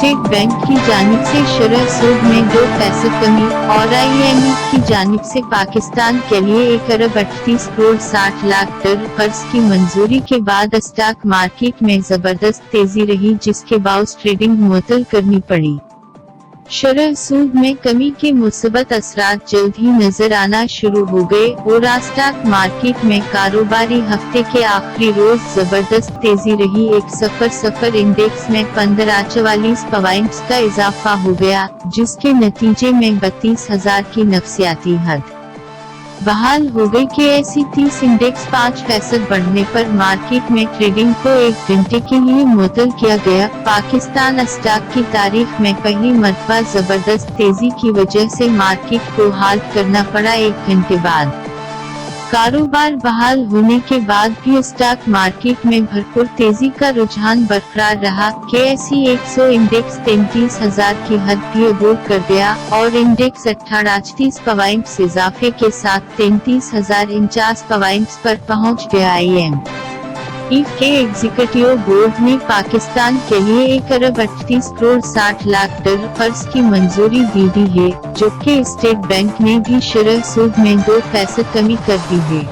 State bank की जानिब से शरह सूद में 2% कमी और IMF की जानिब से पाकिस्तान के लिए 1 अरब 38 करोड़ 60 लाख डॉलर कर्ज की मंजूरी के बाद स्टॉक मार्केट में जबरदस्त तेजी रही, जिसके बावजूद ट्रेडिंग मुअत्तल करनी पड़ी। शरह सूद में कमी के मुस्बत असरात जल्द ही नजर आना शुरू हो गए और स्टॉक मार्केट में कारोबारी हफ्ते के आखिरी रोज जबरदस्त तेजी रही। 100 इंडेक्स में 1544 पॉइंट्स का इजाफा हो गया, जिसके नतीजे में 32,000 की नफसियाती हद बहाल हो गई। KSE 30 इंडेक्स 5% बढ़ने पर मार्केट में ट्रेडिंग को 1 घंटे के लिए मुअत्तल किया गया। पाकिस्तान स्टॉक की तारीख में पहली मरतबा जबरदस्त तेजी की वजह से मार्केट को हाल्ट करना पड़ा। 1 घंटे बाद कारोबार बहाल होने के बाद भी स्टॉक मार्केट में भरपूर तेजी का रुझान बरकरार रहा। KSE 100 इंडेक्स 33,000 की हद भी अबूर कर गया और इंडेक्स 38 पॉइंट्स इजाफे के साथ 33,049 पॉइंट्स पर पहुंच गया। IMF के एग्जीक्यूटिव बोर्ड ने पाकिस्तान के लिए 1 अरब 38 करोड़ 60 लाख डॉलर कर्ज की मंजूरी दे दी है, जबकि स्टेट बैंक ने भी शरह सूद में 2% कमी कर दी है।